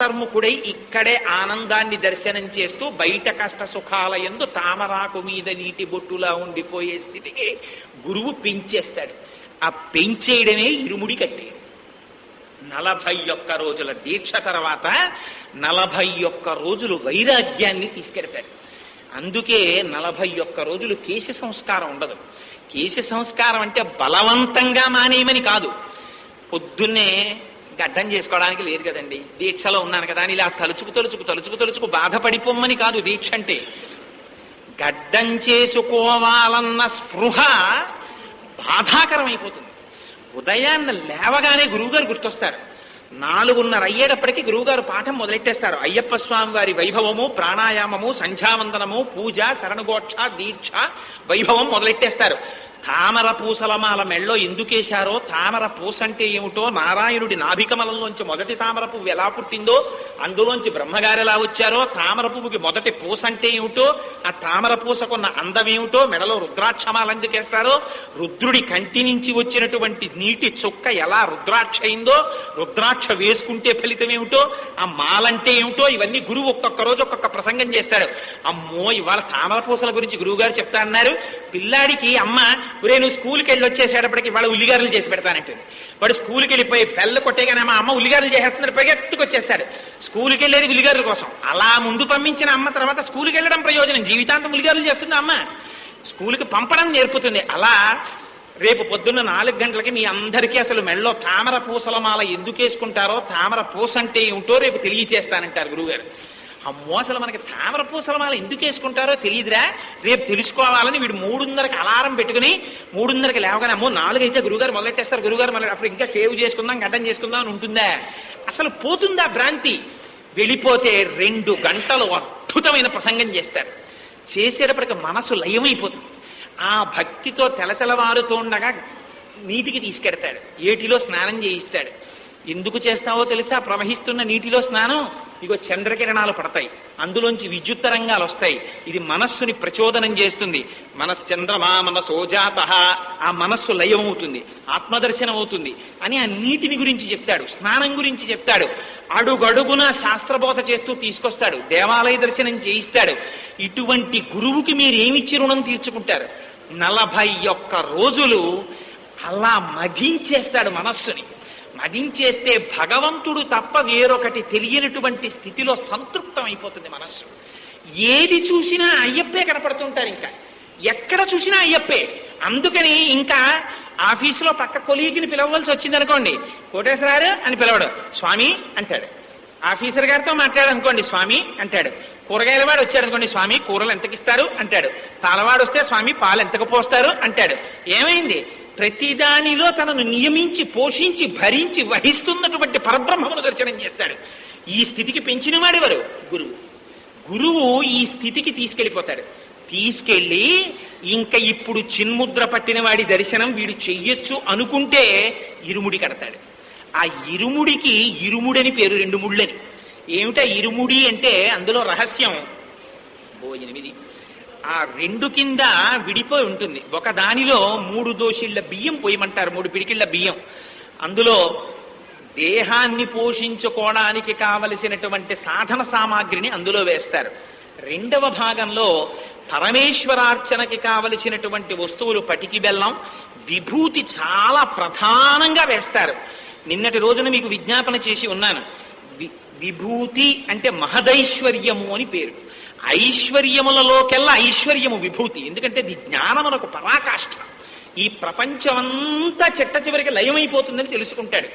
అంతర్ముఖుడై ఇక్కడే ఆనందాన్ని దర్శనం చేస్తూ బయట కష్ట సుఖాల యందు తామరాకు మీద నీటి బొట్టులా ఉండిపోయే స్థితికి గురువు పెంచేస్తాడు. ఆ పెంచేయడమే ఇరుముడి కట్టేయడం. 41 రోజుల దీక్ష తర్వాత 41 రోజులు వైరాగ్యాన్ని తీసుకెడతాడు. అందుకే 41 రోజులు కేశ సంస్కారం ఉండదు. కేశ సంస్కారం అంటే బలవంతంగా మానేయమని కాదు. పొద్దున్నే గడ్డం చేసుకోవడానికి లేదు కదండి, దీక్షలో ఉన్నాను కదా అని ఇలా తలుచుకు బాధపడిపోమ్మని కాదు. దీక్ష అంటే గడ్డం చేసుకోవాలన్న స్పృహ బాధాకరమైపోతుంది. ఉదయాన్న లేవగానే గురువుగారు గుర్తొస్తారు. 4:30 అయ్యేటప్పటికీ గురువుగారు పాఠం మొదలెట్టేస్తారు. అయ్యప్ప స్వామి వారి వైభవము, ప్రాణాయామము, సంధ్యావందనము, పూజ, శరణగోక్ష, దీక్ష వైభవం మొదలెట్టేస్తారు. తామర పూసలమాల మెళ్ళో ఎందుకేశారో, తామర పూస అంటే ఏమిటో, నారాయణుడి నాభికమలంలోంచి మొదటి తామర పువ్వు ఎలా పుట్టిందో, అందులోంచి బ్రహ్మగారు ఎలా వచ్చారో, తామర పువ్వుకి మొదటి పూస అంటే ఏమిటో, ఆ తామర పూసకున్న అందమేమిటో, మెడలో రుద్రాక్షమాలు ఎందుకేస్తారో, రుద్రుడి కంటి నుంచి వచ్చినటువంటి నీటి చుక్క ఎలా రుద్రాక్ష అయిందో, రుద్రాక్ష వేసుకుంటే ఫలితం ఏమిటో, ఆ మాలంటే ఏమిటో, ఇవన్నీ గురువు ఒక్కొక్క రోజు ఒక్కొక్క ప్రసంగం చేస్తాడు. అమ్మో ఇవాళ తామర పూసల గురించి గురువు గారు చెప్తా అన్నారు. పిల్లాడికి అమ్మ ఒరే నువ్వు స్కూల్కి వెళ్ళి వచ్చేసేటప్పటికి వాళ్ళ ఉల్లిగారులు చేసి పెడతానంటే, వాడు స్కూల్కి వెళ్ళిపోయి బెల్ల కొట్టేగానే అమ్మ ఉల్లిగారులు చేసేస్తున్నాడు, పరిగెత్తుకొచ్చేస్తాడు. స్కూల్కి వెళ్ళేది ఉల్లిగారుల కోసం. అలా ముందు పంపించిన అమ్మ తర్వాత స్కూల్కి వెళ్ళడం ప్రయోజనం, జీవితాంతం ఉల్లిగారులు చేస్తుంది అమ్మ, స్కూల్కి పంపడం నేర్పుతుంది. అలా రేపు పొద్దున్న 4 గంటలకి మీ అందరికీ అసలు మెళ్ళో తామర పూసల మాల ఎందుకు వేసుకుంటారో, తామర పూస అంటే ఏమిటో రేపు తెలియచేస్తానంటారు గురువుగారు. అమ్మో అసలు మనకి తామర పూసల మాల ఎందుకు వేసుకుంటారో తెలియదురా, రేపు తెలుసుకోవాలని వీడు 3:30కి అలారం పెట్టుకుని 3:30కి లేవగానే అమ్మో 4 అయితే గురువుగారు మొదలెట్టేస్తారు, గురువుగారు మళ్ళీ అప్పుడు ఇంకా షేవ్ చేసుకుందాం, గడ్డం చేసుకుందాం అని ఉంటుందా? అసలు పోతుందా భ్రాంతి? వెళ్ళిపోతే 2 గంటలు అద్భుతమైన ప్రసంగం చేస్తారు. చేసేటప్పటికి మనసు లయమైపోతుంది. ఆ భక్తితో తెలతెలవారుతూ ఉండగా నీటికి తీసుకెడతాడు, ఏటిలో స్నానం చేయిస్తాడు. ఎందుకు చేస్తావో తెలుసా? ప్రవహిస్తున్న నీటిలో స్నానం, ఇగో చంద్రకిరణాలు పడతాయి, అందులోంచి విద్యుత్ తరంగాలు వస్తాయి, ఇది మనస్సుని ప్రచోదనం చేస్తుంది. మనశ్చంద్రమా మనసోజాత, ఆ మనస్సు లయమవుతుంది, ఆత్మదర్శనం అవుతుంది అని ఆ నీటిని గురించి చెప్తాడు, స్నానం గురించి చెప్తాడు. అడుగడుగున శాస్త్రబోధ చేస్తూ తీసుకొస్తాడు, దేవాలయ దర్శనం చేయిస్తాడు. ఇటువంటి గురువుకి మీరేమిచ్చి రుణం తీర్చుకుంటారు? 41 రోజులు అలా మధించేస్తాడు మనస్సుని. మదించేస్తే భగవంతుడు తప్ప వేరొకటి తెలియనటువంటి స్థితిలో సంతృప్తం అయిపోతుంది మనస్సు. ఏది చూసినా అయ్యప్పే కనపడుతుంటారు, ఇంకా ఎక్కడ చూసినా అయ్యప్పే. అందుకని ఇంకా ఆఫీసులో పక్క కొలీగిని పిలవలసి వచ్చింది అనుకోండి, కోటేశ్వరారు అని పిలవడు, స్వామి అంటాడు. ఆఫీసర్ గారితో మాట్లాడు అనుకోండి, స్వామి అంటాడు. కూరగాయల వాడు వచ్చాడు అనుకోండి, స్వామి కూరలు ఎంతకిస్తారు అంటాడు. పాలవాడు వస్తే స్వామి పాలు ఎంతకు పోస్తారు అంటాడు. ఏమైంది? ప్రతిదానిలో తనను నియమించి పోషించి భరించి వహిస్తున్నటువంటి పరబ్రహ్మమును దర్శనం చేస్తాడు. ఈ స్థితికి పెంచిన వాడెవరు? గురువు. గురువు ఈ స్థితికి తీసుకెళ్ళిపోతాడు. తీసుకెళ్ళి ఇంకా ఇప్పుడు చిన్ముద్ర పట్టిన వాడి దర్శనం వీడు చెయ్యొచ్చు అనుకుంటే ఇరుముడి కడతాడు. ఆ ఇరుముడికి ఇరుముడని పేరు, 2 ముళ్ళని. ఏమిటా ఇరుముడి అంటే అందులో రహస్యం 8. ఆ 2 కింద విడిపోయి ఉంటుంది. ఒక దానిలో 3 దోషిళ్ల బియ్యం పోయమంటారు, 3 పిడికిళ్ల బియ్యం. అందులో దేహాన్ని పోషించుకోవడానికి కావలసినటువంటి సాధన సామాగ్రిని అందులో వేస్తారు. 2వ భాగంలో పరమేశ్వరార్చనకి కావలసినటువంటి వస్తువులు పటికి బెల్లం, విభూతి చాలా ప్రధానంగా వేస్తారు. నిన్నటి రోజున మీకు విజ్ఞాపన చేసి ఉన్నాను. విభూతి అంటే మహదైశ్వర్యము అని పేరు. ఐశ్వర్యములలోకెల్లా ఐశ్వర్యము విభూతి. ఎందుకంటే ఇది జ్ఞానమునకు పరాకాష్ఠ. ఈ ప్రపంచమంతా చిట్ట చివరికి లయమైపోతుందని తెలుసుకుంటాడు.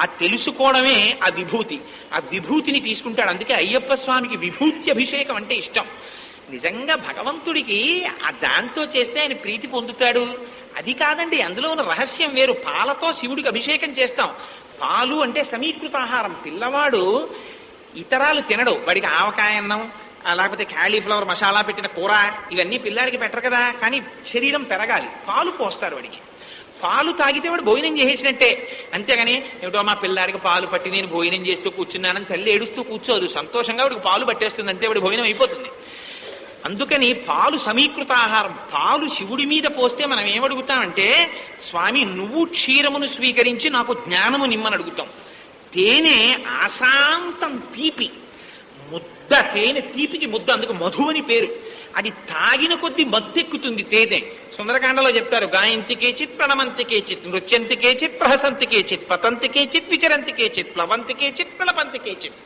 ఆ తెలుసుకోవడమే ఆ విభూతి. ఆ విభూతిని తీసుకుంటాడు. అందుకే అయ్యప్ప స్వామికి విభూతి అభిషేకం అంటే ఇష్టం. నిజంగా భగవంతుడికి ఆ దాంతో చేస్తే ఆయన ప్రీతి పొందుతాడు అది కాదండి. అందులో ఉన్న రహస్యం వేరు. పాలతో శివుడికి అభిషేకం చేస్తాం. పాలు అంటే సమీకృత ఆహారం. పిల్లవాడు ఇతరాలు తినడు. వాడికి ఆవకాయ అన్నం, లేకపోతే క్యాలీఫ్లవర్ మసాలా పెట్టిన కూర, ఇవన్నీ పిల్లాడికి పెట్టరు కదా. కానీ శరీరం పెరగాలి, పాలు పోస్తారు వాడికి. పాలు తాగితే వాడు భోజనం చేసేసినట్టే. అంతేగాని ఏమిటో మా పిల్లాడికి పాలు పట్టి నేను భోజనం చేస్తూ కూర్చున్నానని తల్లి ఏడుస్తూ కూర్చోదు. సంతోషంగా వాడికి పాలు పట్టేస్తుంది, అంతే వాడి భోజనం అయిపోతుంది. అందుకని పాలు సమీకృత ఆహారం. పాలు శివుడి మీద పోస్తే మనం ఏమడుగుతామంటే, స్వామి నువ్వు క్షీరమును స్వీకరించి నాకు జ్ఞానము నిమ్మని అడుగుతాం. తేనె ఆశాంతం తీపి, ముద్ద తేనె తీపికి ముద్ద, అందుకు మధు అని పేరు. అది తాగిన కొద్దీ మత్తెక్కుతుంది తేనె. సుందరకాండలో చెప్తారు, గాయంతి కేచిత్, ప్రణమంతి కేచిత్, నృత్యంతి కేచిత్, ప్రహసంతి కేచిత్, పతంతి కేచిత్, విచరంతి కేచిత్, ప్లవంతి కేచిత్, ప్రళపంతి కేచిత్.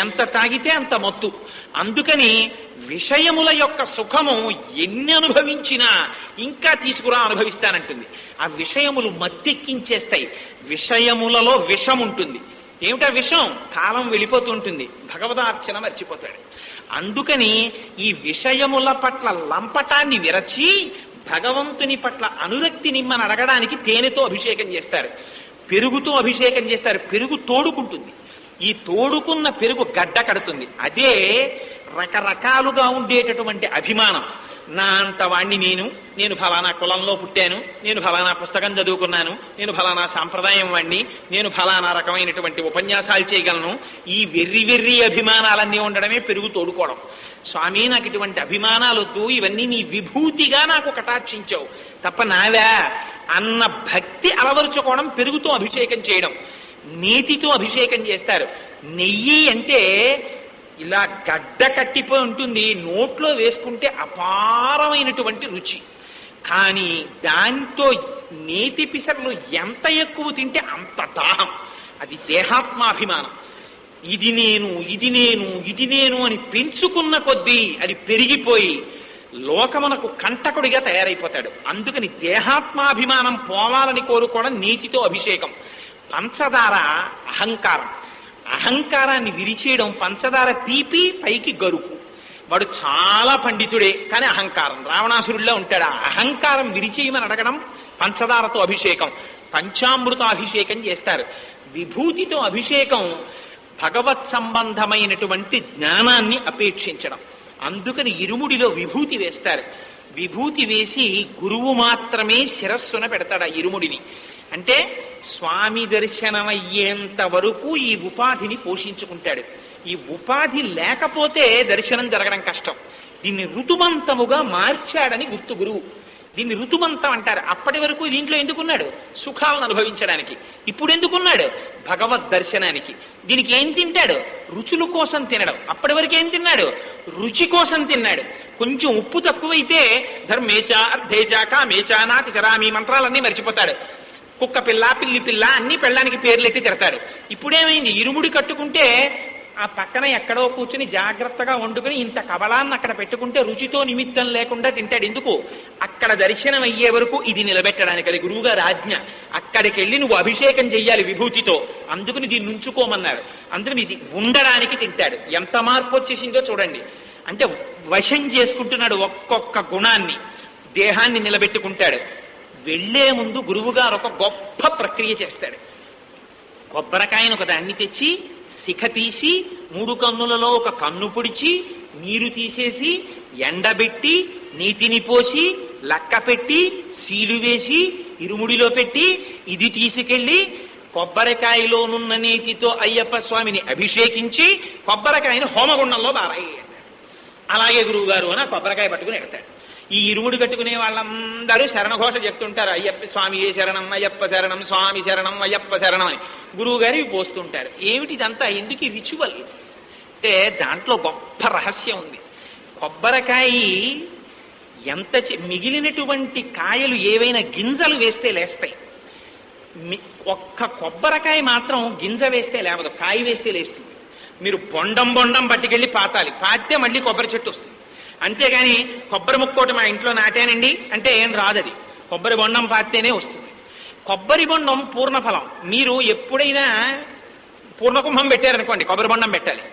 ఎంత తాగితే అంత మత్తు. అందుకని విషయముల యొక్క సుఖము ఎన్ని అనుభవించినా ఇంకా తీసుకురా అనుభవిస్తానంటుంది. ఆ విషయములు మత్తెక్కించేస్తాయి. విషయములలో విషం ఉంటుంది. ఏమిటా విషం? కాలం వెళ్ళిపోతుంటుంది, భగవదార్చన మర్చిపోతాడు. అందుకని ఈ విషయముల పట్ల లంపటాన్ని విరచి భగవంతుని పట్ల అనురక్తి నిమ్మని అడగడానికి తేనెతో అభిషేకం చేస్తారు, పెరుగుతో అభిషేకం చేస్తారు. పెరుగు తోడుకుంటుంది. ఈ తోడుకున్న పెరుగు గడ్డ కడుతుంది. అదే రకరకాలుగా ఉండేటటువంటి అభిమానం. నా అంత వాణ్ణి నేను ఫలానా కులంలో పుట్టాను, నేను ఫలానా పుస్తకం చదువుకున్నాను, నేను ఫలానా సాంప్రదాయం వాణ్ణి, నేను ఫలానా రకమైనటువంటి ఉపన్యాసాలు చేయగలను. ఈ వెర్రి అభిమానాలన్నీ ఉండడమే పెరుగు తోడుకోవడం. స్వామి, నాకు ఇటువంటి అభిమానాలు వద్దు, ఇవన్నీ నీ విభూతిగా నాకు కటాక్షించావు తప్ప నావా అన్న భక్తి అలవరుచుకోవడం పెరుగుతో అభిషేకం చేయడం. నేతితో అభిషేకం చేస్తారు. నెయ్యి అంటే ఇలా గడ్డ కట్టిపోయి ఉంటుంది, నోట్లో వేసుకుంటే అపారమైనటువంటి రుచి. కానీ దాంతో నేతి పిసర్లు ఎంత ఎక్కువ తింటే అంత దాహం. అది దేహాత్మాభిమానం. ఇది నేను అని పెంచుకున్న కొద్దీ అది పెరిగిపోయి లోకమునకు కంటకుడిగా తయారైపోతాడు. అందుకని దేహాత్మాభిమానం పోవాలని కోరుకోవడం నేతితో అభిషేకం. పంచదార అహంకారం. అహంకారాన్ని విరిచేయడం. పంచదార తీపి, పైకి గరుకు. వాడు చాలా పండితుడే, కానీ అహంకారం. రావణాసురుడిలో ఉంటాడు. అహంకారం విరిచేయమని అడగడం పంచదారతో అభిషేకం. పంచామృత అభిషేకం చేస్తారు. విభూతితో అభిషేకం భగవత్ సంబంధమైనటువంటి జ్ఞానాన్ని అపేక్షించడం. అందుకని ఇరుముడిలో విభూతి వేస్తారు. విభూతి వేసి గురువు మాత్రమే శిరస్సున పెడతాడు ఆ ఇరుముడిని. అంటే స్వామి దర్శనమయ్యేంత వరకు ఈ ఉపాధిని పోషించుకుంటాడు. ఈ ఉపాధి లేకపోతే దర్శనం జరగడం కష్టం. దీన్ని ఋతుమంతముగా మార్చాడని గుర్తు గురువు. దీన్ని ఋతుమంతం అంటారు. అప్పటి వరకు దీంట్లో ఎందుకున్నాడు? సుఖాలను అనుభవించడానికి. ఇప్పుడు ఎందుకున్నాడు? భగవద్ దర్శనానికి. దీనికి ఏం తింటాడు? రుచుల కోసం తినడం. అప్పటి వరకు ఏం తిన్నాడు? రుచి కోసం తిన్నాడు. కొంచెం ఉప్పు తక్కువైతే ధర్మేచా అర్థేచా కామేచా నాతి చరామి మంత్రాలన్నీ మర్చిపోతాడు. కుక్క పిల్ల, పిల్లి పిల్ల అన్ని పెళ్ళానికి పేర్లెట్టి తిడతాడు. ఇప్పుడేమైంది? ఇరుముడి కట్టుకుంటే ఆ పక్కన ఎక్కడో కూర్చుని జాగ్రత్తగా వండుకుని ఇంత కబలాన్ని అక్కడ పెట్టుకుంటే రుచితో నిమిత్తం లేకుండా తింటాడు. ఎందుకు? అక్కడ దర్శనం అయ్యే వరకు ఇది నిలబెట్టడానికి. అది గురువుగారి ఆజ్ఞ. అక్కడికి వెళ్ళి నువ్వు అభిషేకం చెయ్యాలి విభూతితో. అందుకని దీన్ని ఉంచుకోమన్నారు. అందుకని ఇది ఉండడానికి తింటాడు. ఎంత మార్పు వచ్చేసిందో చూడండి. అంటే వశం చేసుకుంటున్నాడు ఒక్కొక్క గుణాన్ని. దేహాన్ని నిలబెట్టుకుంటాడు. వెళ్లే ముందు గురువుగారు ఒక గొప్ప ప్రక్రియ చేస్తాడు. కొబ్బరికాయను ఒక దాన్ని తెచ్చి శిఖ తీసి 3 కన్నులలో ఒక కన్ను పొడిచి నీరు తీసేసి ఎండబెట్టి నీతిని పోసి లక్క పెట్టి సీలు వేసి ఇరుముడిలో పెట్టి ఇది తీసుకెళ్లి కొబ్బరికాయలోనున్న నీతితో అయ్యప్ప స్వామిని అభిషేకించి కొబ్బరికాయను హోమగుండంలో బారాయి. అలాగే గురువుగారు అని కొబ్బరికాయ పట్టుకుని ఎడతాడు. ఈ ఇరుముడు కట్టుకునే వాళ్ళందరూ శరణఘోష చెప్తుంటారు. అయ్యప్ప స్వామి ఏ శరణం, అయ్యప్ప శరణం, స్వామి శరణం, అయ్యప్ప శరణం అని గురువు గారు పోస్తుంటారు. ఏమిటి ఇదంతా? ఎందుకు ఈ రిచువల్ అంటే దాంట్లో గొప్ప రహస్యం ఉంది. కొబ్బరికాయ ఎంత మిగిలినటువంటి కాయలు ఏవైనా గింజలు వేస్తే లేస్తాయి. ఒక్క కొబ్బరికాయ మాత్రం గింజ వేస్తే లేవదు, కాయ వేస్తే లేస్తుంది. మీరు బొండం పట్టుకెళ్ళి పాతాలి. పాతితే మళ్ళీ కొబ్బరి చెట్టు వస్తుంది. అంతేగాని కొబ్బరి ముక్కోటి మా ఇంట్లో నాటానండి అంటే ఏం రాదది. కొబ్బరి బొండం పాతితేనే వస్తుంది. కొబ్బరి బొండం పూర్ణఫలం. మీరు ఎప్పుడైనా పూర్ణకుంభం పెట్టారనుకోండి, కొబ్బరి బొండం పెట్టాలి.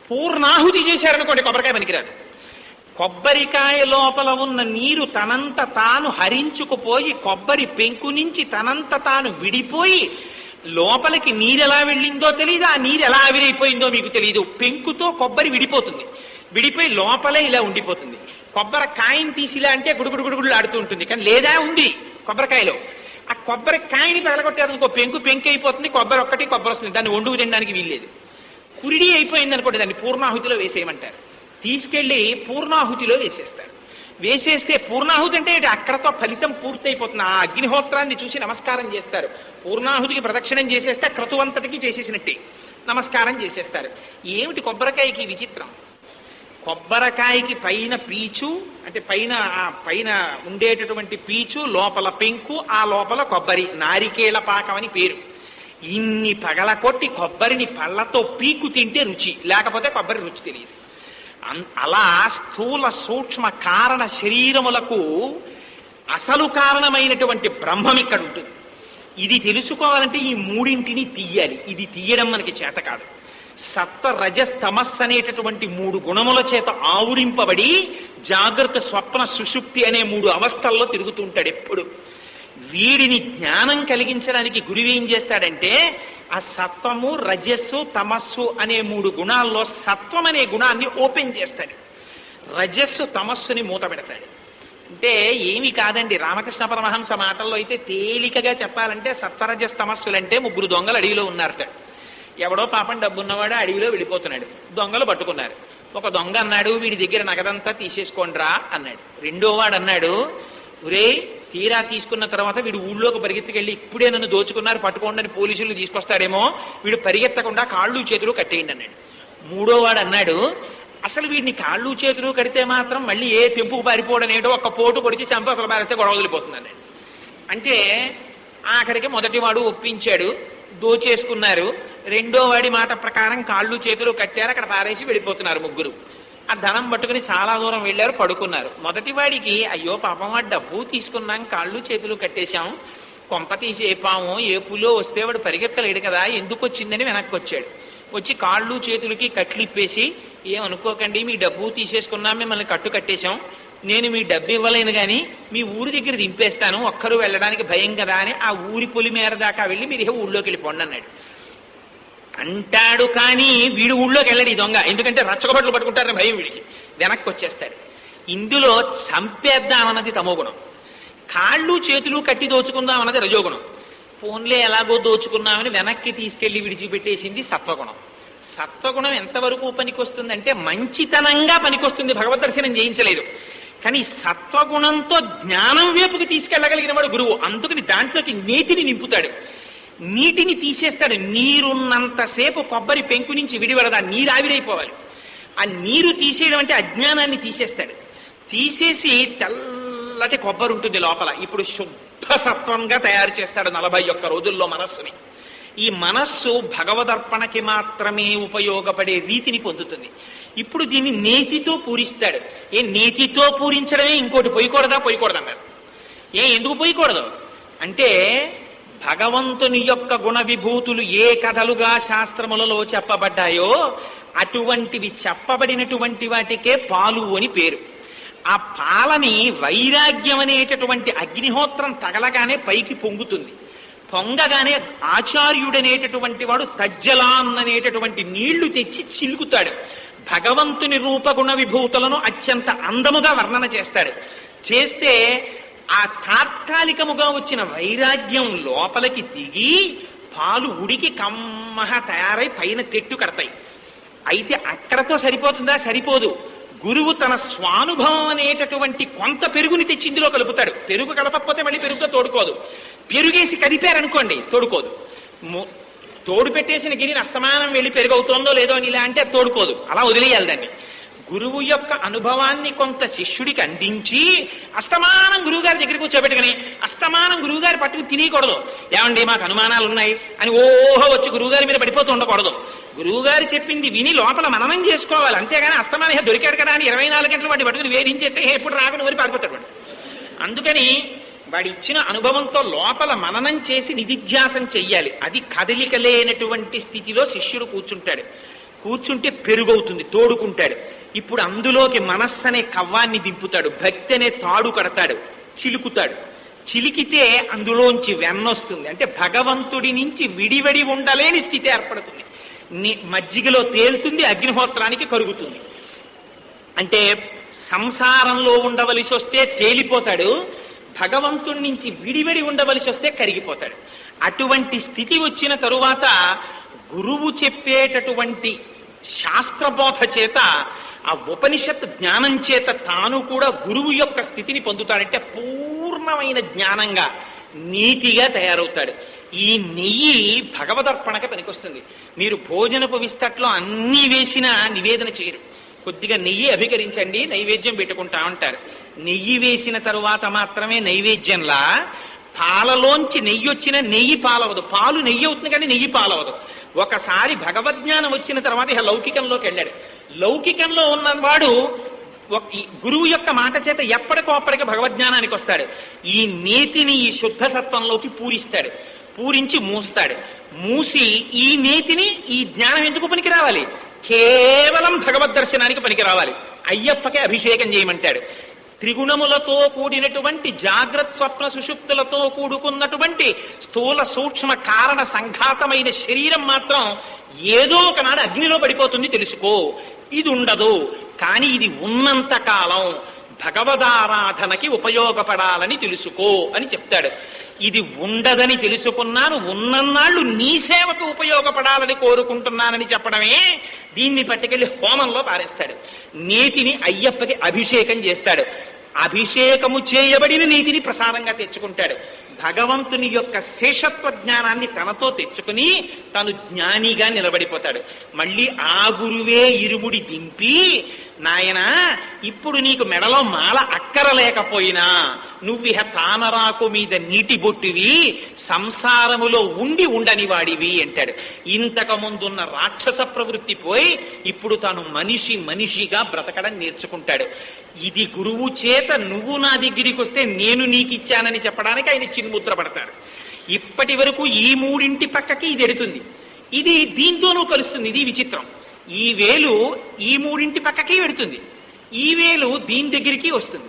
పూర్ణాహుతి చేశారనుకోండి, కొబ్బరికాయ పనికిరాదు. కొబ్బరికాయ లోపల ఉన్న నీరు తనంత తాను హరించుకుపోయి కొబ్బరి పెంకు నుంచి తనంత తాను విడిపోయి లోపలికి నీరు ఎలా వెళ్ళిందో తెలియదు, ఆ నీరు ఎలా ఆవిరైపోయిందో మీకు తెలియదు. పెంకుతో కొబ్బరి విడిపోతుంది. విడిపోయి లోపలే ఇలా ఉండిపోతుంది. కొబ్బరికాయని తీసి ఇలా అంటే గుడుగుడు ఆడుతూ ఉంటుంది. కానీ లేదా ఉంది కొబ్బరికాయలో. ఆ కొబ్బరికాయని పగలగొట్టారనుకో పెంకు అయిపోతుంది. కొబ్బరి ఒక్కటి కొబ్బరి వస్తుంది. దాన్ని వండుకు తినడానికి వీల్లేదు. కురిడి అయిపోయింది అనుకోండి, దాన్ని పూర్ణాహుతిలో వేసేయమంటారు. తీసుకెళ్లి పూర్ణాహుతిలో వేసేస్తారు. వేసేస్తే పూర్ణాహుతి అంటే అక్కడతో ఫలితం పూర్తయిపోతుంది. ఆ అగ్నిహోత్రాన్ని చూసి నమస్కారం చేస్తారు. పూర్ణాహుతికి ప్రదక్షిణం చేసేస్తే క్రతువంతటికి చేసేసినట్టే నమస్కారం చేసేస్తారు. ఏమిటి కొబ్బరికాయకి విచిత్రం? కొబ్బరికాయకి పైన పీచు అంటే పైన ఉండేటటువంటి పీచు, లోపల పెంకు, ఆ లోపల కొబ్బరి, నారికేళ పాకం అని పేరు. ఇన్ని పగలకొట్టి కొబ్బరిని పళ్ళతో పీకు తింటే రుచి, లేకపోతే కొబ్బరి రుచి తెలియదు. అలా స్థూల సూక్ష్మ కారణ శరీరములకు అసలు కారణమైనటువంటి బ్రహ్మం ఇక్కడ ఉంటుంది. ఇది తెలుసుకోవాలంటే ఈ మూడింటిని తీయాలి. ఇది తీయడం మనకి చేత కాదు. సత్వ రజస్ తమస్సు అనేటటువంటి 3 గుణముల చేత ఆవురింపబడి జాగ్రత్త స్వప్న సుషుప్తి అనే 3 అవస్థల్లో తిరుగుతూ ఉంటాడు ఎప్పుడు. వీడిని జ్ఞానం కలిగించడానికి గురువు ఏం చేస్తాడంటే ఆ సత్వము రజస్సు తమస్సు అనే 3 గుణాల్లో సత్వం అనే గుణాన్ని ఓపెన్ చేస్తాడు, రజస్సు తమస్సుని మూత పెడతాడు. అంటే ఏమి కాదండి, రామకృష్ణ పరమహంస మాటల్లో అయితే తేలికగా చెప్పాలంటే సత్వరజస్ తమస్సులంటే 3 దొంగలు అడవిలో ఉన్నారట. ఎవడో పాపం డబ్బున్నవాడు అడవిలో వెళ్ళిపోతున్నాడు, దొంగలు పట్టుకున్నారు. ఒక దొంగ అన్నాడు, వీడి దగ్గర నగదంతా తీసేసుకోండిరా అన్నాడు. రెండో వాడు అన్నాడు, ఒరే తీరా తీసుకున్న తర్వాత వీడు ఊళ్ళోకి పరిగెత్తుకెళ్ళి ఇప్పుడే నన్ను దోచుకున్నారు పట్టుకోండి అని పోలీసులు తీసుకొస్తాడేమో, వీడు పరిగెత్తకుండా కాళ్ళు చేతులు కట్టేయండి అన్నాడు. మూడో వాడు అన్నాడు, అసలు వీడిని కాళ్ళు చేతులు కడితే మాత్రం మళ్ళీ ఏ తెంపుకు పారిపోవడం ఏంటో ఒక్క పోటు పొడిచి చంప అసలు పారితే గొడవ వదిలిపోతుంది అన్నాడు. అంటే ఆఖరికి మొదటి వాడు ఒప్పించాడు, దోచేసుకున్నారు. రెండో వాడి మాట ప్రకారం కాళ్ళు చేతులు కట్టారు, అక్కడ పారేసి వెళ్ళిపోతున్నారు 3. ఆ ధనం పట్టుకుని చాలా దూరం వెళ్ళారు, పడుకున్నారు. మొదటి వాడికి అయ్యో పాపం వాడు డబ్బు తీసుకున్నాం, కాళ్ళు చేతులు కట్టేశాం, కొంప తీసి ఏ పాము ఏ పులో వస్తే వాడు పరిగెత్తలేడు కదా, ఎందుకు వచ్చిందని వెనక్కి వచ్చాడు. వచ్చి కాళ్ళు చేతులకి కట్లిప్పేసి, ఏమనుకోకండి మీ డబ్బు తీసేసుకున్నాం, మిమ్మల్ని కట్టు కట్టేశాం, నేను మీ డబ్బు ఇవ్వలేను కానీ మీ ఊరి దగ్గర దింపేస్తాను, ఒక్కరు వెళ్ళడానికి భయం కదా అని ఆ ఊరి పొలి మేర దాకా వెళ్ళి మీరు ఊళ్ళోకి వెళ్ళిపోండి అన్నాడు. అంటాడు కానీ వీడు ఊళ్ళోకి వెళ్ళడు ఈ దొంగ, ఎందుకంటే రచ్చకబట్లు పట్టుకుంటారని భయం వీడికి, వెనక్కి వచ్చేస్తాడు. ఇందులో చంపేద్దామన్నది తమోగుణం, కాళ్ళు చేతులు కట్టి దోచుకుందాం అన్నది రజోగుణం. ఫోన్లే ఎలాగో దోచుకున్నామని వెనక్కి తీసుకెళ్లి విడిచిపెట్టేసింది సత్వగుణం. సత్వగుణం ఎంతవరకు పనికొస్తుందంటే మంచితనంగా పనికొస్తుంది, భగవద్ దర్శనం చేయించలేదు. కానీ సత్వగుణంతో జ్ఞానం వైపుకి తీసుకెళ్ళగలిగిన వాడు గురువు. అందుకని దాంట్లోకి నీతిని నింపుతాడు, నీటిని తీసేస్తాడు. నీరున్నంతసేపు కొబ్బరి పెంకు నుంచి విడివడదా నీరు ఆవిరైపోవాలి. ఆ నీరు తీసేయడం అంటే అజ్ఞానాన్ని తీసేస్తాడు. తీసేసి తెల్లటి కొబ్బరి ఉంటుంది లోపల, ఇప్పుడు శుద్ధ సత్వంగా తయారు చేస్తాడు 41 రోజుల్లో మనస్సుని. ఈ మనస్సు భగవదర్పణకి మాత్రమే ఉపయోగపడే రీతిని పొందుతుంది. ఇప్పుడు దీన్ని నేతితో పూరిస్తాడు. నేతితో పూరించడమే, ఇంకోటి పోయకూడదన్నారు. ఎందుకు పోయకూడదు అంటే భగవంతుని యొక్క గుణ విభూతులు ఏ కథలుగా శాస్త్రములలో చెప్పబడ్డాయో అటువంటివి చెప్పబడినటువంటి వాటికే పాలు అని పేరు. ఆ పాలని వైరాగ్యం అనేటటువంటి అగ్నిహోత్రం తగలగానే పైకి పొంగుతుంది. పొంగగానే ఆచార్యుడనేటటువంటి వాడు తజ్జలాన్ అనేటటువంటి నీళ్లు తెచ్చి చిలుకుతాడు. భగవంతుని రూపగుణ విభూతులను అత్యంత అందముగా వర్ణన చేస్తాడు. చేస్తే ఆ తాత్కాలికముగా వచ్చిన వైరాగ్యం లోపలికి దిగి పాలు ఉడికి కమ్మహ తయారై పైన తెట్టు కడతాయి. అయితే అక్కడతో సరిపోతుందా? సరిపోదు. గురువు తన స్వానుభవం అనేటటువంటి కొంత పెరుగుని తెచ్చి ఇందులో కలుపుతాడు. పెరుగు కలపకపోతే మళ్ళీ పెరుగుతో తోడుకోదు. పెరుగేసి కదిపారనుకోండి తోడుకోదు. తోడు పెట్టేసిన గిరిని అస్తమానం వెళ్ళి పెరుగవుతోందో లేదో అని ఇలా అంటే తోడుకోదు, అలా వదిలేయాలి దాన్ని. గురువు యొక్క అనుభవాన్ని కొంత శిష్యుడికి అందించి అస్తమానం గురువుగారి దగ్గరికి కూర్చోబెట్టుకుని అస్తమానం గురువుగారి పట్టుకు తినేయకూడదు. ఏమండి మాకు అనుమానాలు ఉన్నాయి అని ఓహో వచ్చి గురువుగారి మీద పడిపోతూ ఉండకూడదు. గురువుగారు చెప్పింది విని లోపల మననం చేసుకోవాలి. అంతేగాని అస్తమానం దొరికాడు కదా అని 24 గంటలు వాడిని పట్టుకుని వేధించేస్తే ఎప్పుడు రాకుండా వరి పారిపోతాడు వాడు. అందుకని వాడి ఇచ్చిన అనుభవంతో లోపల మననం చేసి నిధిధ్యాసం చెయ్యాలి. అది కదలిక లేనటువంటి స్థితిలో శిష్యుడు కూర్చుంటాడు. కూర్చుంటే పెరుగవుతుంది, తోడుకుంటాడు. ఇప్పుడు అందులోకి మనస్సు అనే కవ్వాన్ని దింపుతాడు, భక్తి అనే తాడు కడతాడు, చిలుకుతాడు. చిలికితే అందులోంచి వెన్నొస్తుంది. అంటే భగవంతుడి నుంచి విడివడి ఉండలేని స్థితి ఏర్పడుతుంది. మజ్జిగలో తేలుతుంది, అగ్నిహోత్రానికి కరుగుతుంది. అంటే సంసారంలో ఉండవలసి వస్తే తేలిపోతాడు, భగవంతుడి నుంచి విడివడి ఉండవలసి వస్తే కరిగిపోతాడు. అటువంటి స్థితి వచ్చిన తరువాత గురువు చెప్పేటటువంటి శాస్త్రబోధ చేత ఆ ఉపనిషత్ జ్ఞానం చేత తాను కూడా గురువు యొక్క స్థితిని పొందుతాడంటే పూర్ణమైన జ్ఞానంగా నీతిగా తయారవుతాడు. ఈ నెయ్యి భగవదర్పణకి పనికొస్తుంది. మీరు భోజనపు విస్తట్లో అన్నీ వేసినా నివేదన చేయరు. కొద్దిగా నెయ్యి అభికరించండి, నైవేద్యం పెట్టుకుంటా ఉంటారు. నెయ్యి వేసిన తరువాత మాత్రమే నైవేద్యంలా పాలలోంచి నెయ్యి వచ్చిన నెయ్యి పాలవదు, పాలు నెయ్యి అవుతుంది కానీ నెయ్యి పాలవదు. ఒకసారి భగవద్జ్ఞానం వచ్చిన తర్వాత ఇక లౌకికంలోకి వెళ్ళాడు. లౌకికంలో ఉన్నవాడు గురువు యొక్క మాట చేత ఎప్పటికోప్పటికి భగవద్జ్ఞానానికి వస్తాడు. ఈ నేతిని ఈ శుద్ధ సత్వంలోకి పూరిస్తాడు, పూరించి మూస్తాడు. మూసి ఈ నేతిని ఈ జ్ఞానం ఎందుకు పనికి రావాలి? కేవలం భగవద్ దర్శనానికి పనికి రావాలి. అయ్యప్పకే అభిషేకం చేయమంటాడు. త్రిగుణములతో కూడినటువంటి జాగ్రత్త స్వప్న సుషుప్తులతో కూడుకున్నటువంటి స్థూల సూక్ష్మ కారణ సంఘాతమైన శరీరం మాత్రం ఏదో ఒకనాడు అగ్నిలో పడిపోతుంది తెలుసుకో. ఇది ఉండదు, కానీ ఇది ఉన్నంత కాలం భగవదారాధనకి ఉపయోగపడాలని తెలుసుకో అని చెప్తాడు. ఇది ఉండదని తెలుసుకున్నాను, ఉన్నన్నాళ్ళు నీ సేవకు ఉపయోగపడాలని కోరుకుంటున్నానని చెప్పడమే దీన్ని పట్టుకెళ్లి హోమంలో పారేస్తాడు. నీతిని అయ్యప్పకి అభిషేకం చేస్తాడు. అభిషేకము చేయబడిన నీతిని ప్రసాదంగా తెచ్చుకుంటాడు. భగవంతుని యొక్క శేషత్వ జ్ఞానాన్ని తనతో తెచ్చుకుని తను జ్ఞానిగా నిలబడిపోతాడు. మళ్ళీ ఆ గురువే ఇరుముడి దింపి, నాయనా ఇప్పుడు నీకు మెడలో మాల అక్కరలేకపోయినా నువ్విహ తామరాకు మీద నీటి బొట్టివి, సంసారములో ఉండి ఉండని వాడివి అంటాడు. ఇంతకు ముందున్న రాక్షస ప్రవృత్తి పోయి ఇప్పుడు తాను మనిషిగా బ్రతకడం నేర్చుకుంటాడు. ఇది గురువు చేత నువ్వు నా దగ్గరికి వస్తే నేను నీకు ఇచ్చానని చెప్పడానికి ఆయన చిన్ముద్ర పడతారు. ఇప్పటి వరకు ఈ మూడింటి పక్కకి ఇది ఎడుతుంది, ఇది దీంతోనూ కలుస్తుంది. ఇది విచిత్రం. ఈ వేలు ఈ మూడింటి పక్కకి వెడుతుంది, ఈ వేలు దీని దగ్గరికి వస్తుంది.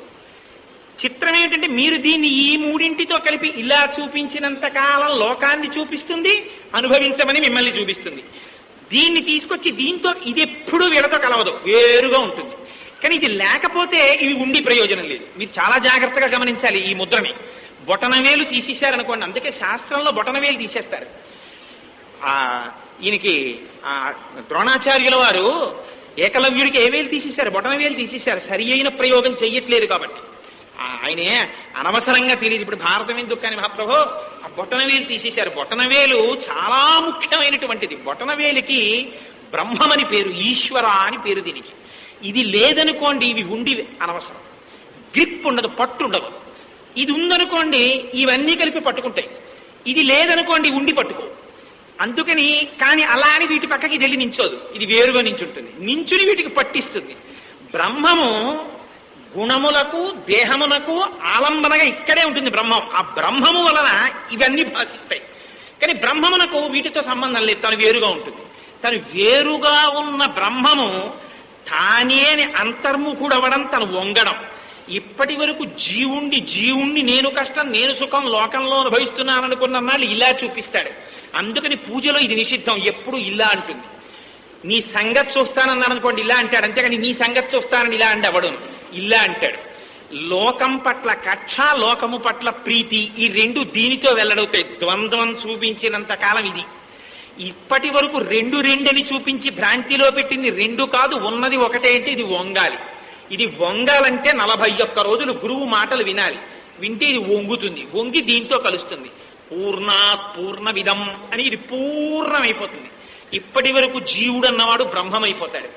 చిత్రం ఏమిటంటే మీరు దీన్ని ఈ మూడింటితో కలిపి ఇలా చూపించినంత కాలం లోకాన్ని చూపిస్తుంది, అనుభవించమని మిమ్మల్ని చూపిస్తుంది. దీన్ని తీసుకొచ్చి దీంతో ఇది ఎప్పుడూ వీళ్ళతో కలవదు, వేరుగా ఉంటుంది. కానీ ఇది లేకపోతే ఇవి ఉండి ప్రయోజనం లేదు. మీరు చాలా జాగ్రత్తగా గమనించాలి ఈ ముద్రని. బొటనవేలు తీసేశారనుకోండి, అందుకే శాస్త్రంలో బొటనవేలు తీసేస్తారు. ఈయనకి ద్రోణాచార్యుల వారు ఏకలవ్యుడికి ఏ వేలు తీసేశారు? బొటనవేలు తీసేశారు. సరి అయిన ప్రయోగం చెయ్యట్లేదు కాబట్టి. ఆయనే అనవసరంగా తెలియదు. ఇప్పుడు భారతం ఎందుకు కానీ మహాప్రభు ఆ బొటనవేలు తీసేశారు. బొటనవేలు చాలా ముఖ్యమైనటువంటిది. బొటనవేలికి బ్రహ్మమని పేరు, ఈశ్వర అని పేరు దీనికి. ఇది లేదనుకోండి ఇవి ఉండి అనవసరం, గ్రిప్ ఉండదు, పట్టు ఉండదు. ఇది ఉందనుకోండి ఇవన్నీ కలిపి పట్టుకుంటాయి. ఇది లేదనుకోండి ఉండి పట్టుకో. అందుకని కానీ అలా అని వీటి పక్కకి ఇది వెళ్ళి నించోదు, ఇది వేరుగా నించుంటుంది. నించుని వీటికి పట్టిస్తుంది. బ్రహ్మము గుణములకు దేహమునకు ఆలంబనగా ఇక్కడే ఉంటుంది బ్రహ్మం. ఆ బ్రహ్మము వలన ఇవన్నీ భాషిస్తాయి. కానీ బ్రహ్మమునకు వీటితో సంబంధం లేదు, తను వేరుగా ఉంటుంది. తను వేరుగా ఉన్న బ్రహ్మము తానే అంతర్ముఖుడవడం, తను వంగడం. ఇప్పటి వరకు జీవుణ్ణి నేను కష్టం నేను సుఖం లోకంలో అనుభవిస్తున్నాను అనుకున్న నాళ్ళు ఇలా చూపిస్తాడు. అందుకని పూజలో ఇది నిషిద్ధం. ఎప్పుడు ఇలా అంటుంది. నీ సంగతి చూస్తానన్నాను అనుకోండి ఇలా అంటాడు, అంతేగాని నీ సంగతి చూస్తానని ఇలా అండి అవడం, ఇలా అంటాడు. లోకం పట్ల కక్ష, లోకము పట్ల ప్రీతి, ఈ రెండు దీనితో వెల్లడవుతాయి. ద్వంద్వం చూపించినంత కాలం ఇది. ఇప్పటి వరకు రెండని చూపించి భ్రాంతిలో పెట్టింది రెండు కాదు, ఉన్నది ఒకటే. అంటే ఇది వంగాలి. ఇది వంగాలంటే 41 రోజులు గురువు మాటలు వినాలి. వింటే ఇది వంగుతుంది, వంగి దీంతో కలుస్తుంది. పూర్ణాత్ పూర్ణమిదం అని ఇది పూర్ణమైపోతుంది. ఇప్పటి వరకు జీవుడు అన్నవాడు బ్రహ్మమైపోతాడు.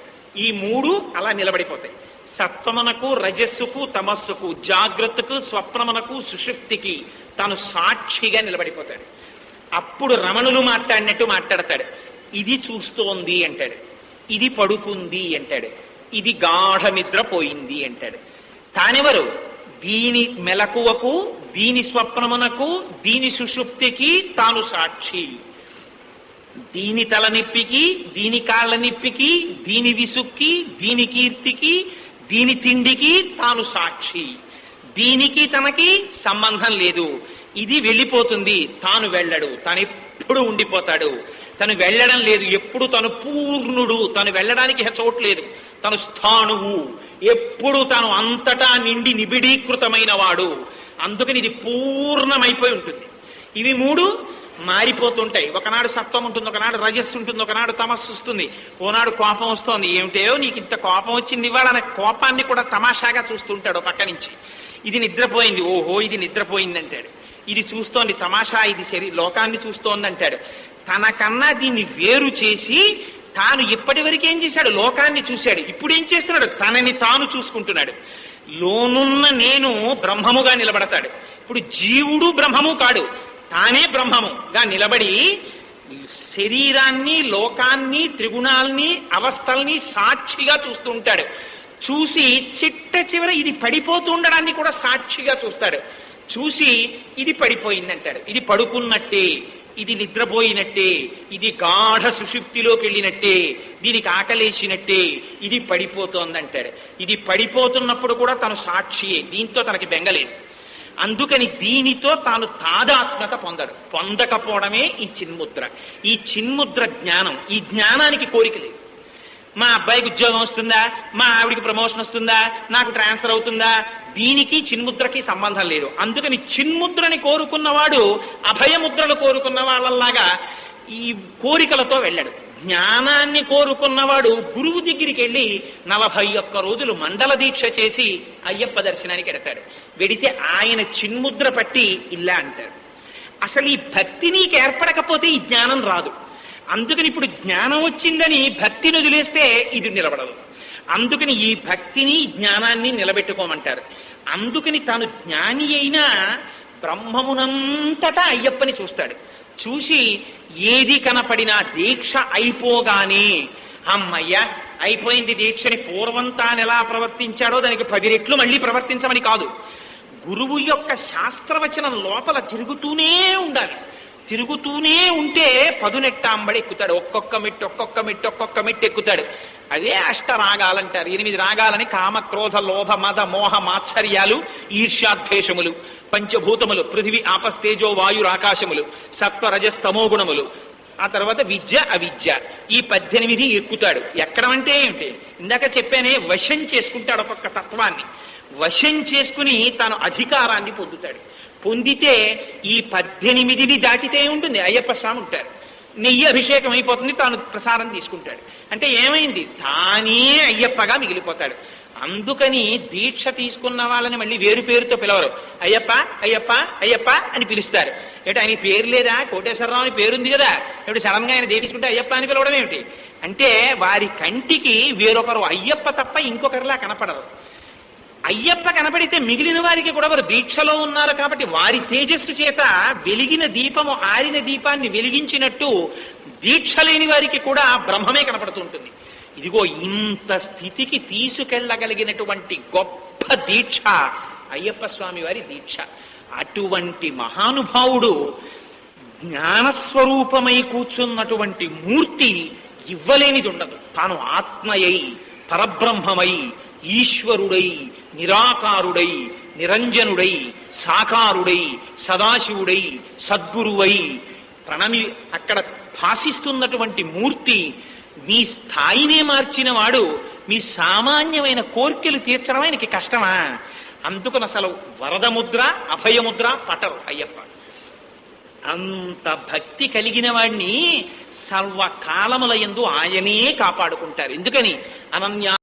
ఈ మూడు అలా నిలబడిపోతాయి. సత్వమునకు రజస్సుకు తమస్సుకు, జాగ్రత్తకు స్వప్నమునకు సుషుప్తికి తాను సాక్షిగా నిలబడిపోతాడు. అప్పుడు రమణులు మాట్లాడినట్టు మాట్లాడతాడు. ఇది చూస్తోంది అంటాడు, ఇది పడుకుంది అంటాడు, ఇది గాఢ నిద్ర పోయింది అంటాడు. తానెవరు? దీని మెలకువకు, దీని స్వప్నమునకు, దీని సుషుప్తికి తాను సాక్షి. దీని తలనొప్పికి, దీని కాళ్ళ నొప్పికి, దీని విసుక్కి, దీని కీర్తికి, దీని తిండికి తాను సాక్షి. దీనికి తనకి సంబంధం లేదు. ఇది వెళ్ళిపోతుంది, తాను వెళ్ళడు, తాను ఎప్పుడు ఉండిపోతాడు. తను వెళ్ళడం లేదు, ఎప్పుడు తను పూర్ణుడు, తను వెళ్ళడానికి చోట్లేదు, తను స్థాణువు, ఎప్పుడు తాను అంతటా నిండి నిబిడీకృతమైన వాడు. అందుకని ఇది పూర్ణమైపోయి ఉంటుంది. ఇవి మూడు మారిపోతుంటాయి. ఒకనాడు సత్వం ఉంటుంది, ఒకనాడు రజస్సు ఉంటుంది, ఒకనాడు తమస్సు వస్తుంది, ఓనాడు కోపం వస్తుంది. ఏమిటో నీకు ఇంత కోపం వచ్చింది ఇవాళ అనే కోపాన్ని కూడా తమాషాగా చూస్తుంటాడు పక్క నుంచి. ఇది నిద్రపోయింది, ఓహో ఇది నిద్రపోయింది అంటాడు. ఇది చూస్తోంది తమాషా, ఇది లోకాన్ని చూస్తోంది అంటాడు. తనకన్నా దీన్ని వేరు చేసి తాను ఇప్పటి వరకు ఏం చేశాడు, లోకాన్ని చూశాడు. ఇప్పుడు ఏం చేస్తున్నాడు, తనని తాను చూసుకుంటున్నాడు. లోనున్న నేను బ్రహ్మముగా నిలబడతాడు. ఇప్పుడు జీవుడు బ్రహ్మము కాడు, తానే బ్రహ్మముగా నిలబడి శరీరాన్ని, లోకాన్ని, త్రిగుణాల్ని, అవస్థల్ని సాక్షిగా చూస్తూ ఉంటాడు. చూసి చిట్ట చివర ఇది పడిపోతూ ఉండడాన్ని కూడా సాక్షిగా చూస్తాడు. చూసి ఇది పడిపోయింది అంటాడు. ఇది పడుకున్నట్టే, ఇది నిద్రపోయినట్టే, ఇది గాఢ సుషుప్తిలోకి వెళ్ళినట్టే, దీనికి ఆకలేసినట్టే, ఇది పడిపోతోందంటాడు. ఇది పడిపోతున్నప్పుడు కూడా తను సాక్షియే, దీంతో తనకి బెంగలేదు. అందుకని దీనితో తాను తాదాత్మ్యత పొందకపోవడమే ఈ చిన్ముద్ర. ఈ చిన్ముద్ర జ్ఞానం. ఈ జ్ఞానానికి కోరిక లేదు. మా అబ్బాయికి ఉద్యోగం వస్తుందా, మా ఆవిడికి ప్రమోషన్ వస్తుందా, నాకు ట్రాన్స్ఫర్ అవుతుందా, దీనికి చిన్ముద్రకి సంబంధం లేదు. అందుకని చిన్ముద్రని కోరుకున్నవాడు అభయముద్రలు కోరుకున్న వాళ్ళలాగా ఈ కోరికలతో వెళ్ళాడు. జ్ఞానాన్ని కోరుకున్నవాడు గురువు దగ్గరికి వెళ్ళి 41 రోజులు మండల దీక్ష చేసి అయ్యప్ప దర్శనానికి వెడతాడు. వెడితే ఆయన చిన్ముద్ర పట్టి ఇలా అంటాడు. అసలు ఈ భక్తి నీకు ఏర్పడకపోతే ఈ జ్ఞానం రాదు. అందుకని ఇప్పుడు జ్ఞానం వచ్చిందని భక్తిని వదిలేస్తే ఇది నిలబడదు. అందుకని ఈ భక్తిని, జ్ఞానాన్ని నిలబెట్టుకోమంటారు. అందుకని తాను జ్ఞాని అయినా బ్రహ్మమునంతటా అయ్యప్పని చూస్తాడు. చూసి ఏది కనపడినా దీక్ష అయిపోగానే అమ్మయ్య అయిపోయింది దీక్షని, పూర్వం తాను ఎలా ప్రవర్తించాడో దానికి 10 రెట్లు మళ్ళీ ప్రవర్తించమని కాదు. గురువు యొక్క శాస్త్రవచనం లోపల తిరుగుతూనే ఉండాలి. తిరుగుతూనే ఉంటే పదునెట్టాంబడి ఎక్కుతాడు. ఒక్కొక్క మెట్టు ఎక్కుతాడు. అదే అష్టరాగాలంటారు. 8 రాగాలని కామ, క్రోధ, లోభ, మద, మోహ, మాత్సర్యాలు, ఈర్ష్యాద్వేషములు, పంచభూతములు, పృథివీ, ఆపస్తేజో, వాయుర్, ఆకాశములు, సత్వ, రజస్తమో గుణములు. ఆ తర్వాత విద్య, అవిద్య. ఈ 18 ఎక్కుతాడు. ఎక్కడమంటే ఏమిటి, ఇందాక చెప్పానే, వశం చేసుకుంటాడు ఒక్కొక్క తత్వాన్ని. వశం చేసుకుని తాను అధికారాన్ని పొందుతాడు. పొందితే ఈ 18 దాటితే ఉంటుంది. అయ్యప్ప స్వామి ఉంటారు, నెయ్యి అభిషేకం అయిపోతుంది, తాను ప్రసారం తీసుకుంటాడు. అంటే ఏమైంది, తానే అయ్యప్పగా మిగిలిపోతాడు. అందుకని దీక్ష తీసుకున్న వాళ్ళని మళ్ళీ వేరు పేరుతో పిలవరు. అయ్యప్ప అయ్యప్ప అయ్యప్ప అని పిలుస్తారు. ఏంటి ఆయన పేరు లేదా, కోటేశ్వరరావు అని పేరుంది కదా, ఇప్పుడు సడన్ గా ఆయన తీసుకుంటే అయ్యప్ప అని పిలవడం ఏమిటి అంటే, వారి కంటికి వేరొకరు అయ్యప్ప తప్ప ఇంకొకరిలా కనపడరు. అయ్యప్ప కనపడితే మిగిలిన వారికి కూడా వారు దీక్షలో ఉన్నారు కాబట్టి వారి తేజస్సు చేత వెలిగిన దీపము ఆరిన దీపాన్ని వెలిగించినట్టు దీక్ష లేని వారికి కూడా బ్రహ్మమే కనపడుతూ ఉంటుంది. ఇదిగో ఇంత స్థితికి తీసుకెళ్లగలిగినటువంటి గొప్ప దీక్ష అయ్యప్ప స్వామి వారి దీక్ష. అటువంటి మహానుభావుడు జ్ఞానస్వరూపమై కూర్చున్నటువంటి మూర్తి ఇవ్వలేనిది ఉండదు. తాను ఆత్మయై, పరబ్రహ్మమై, ఈశ్వరుడై, నిరాకారుడై, నిరంజనుడై, సాకారుడై, సదాశివుడై, సద్గురువై అక్కడ భాసిస్తున్నటువంటి మూర్తి మీ స్థాయినే మార్చిన వాడు. మీ సామాన్యమైన కోర్కెలు తీర్చడం ఆయనకి కష్టమా? అందుకని అసలు వరదముద్ర, అభయముద్ర పటరు అయ్యప్ప. అంత భక్తి కలిగిన వాడిని సర్వకాలముల యందు ఆయనే కాపాడుకుంటారు. ఎందుకని అనన్య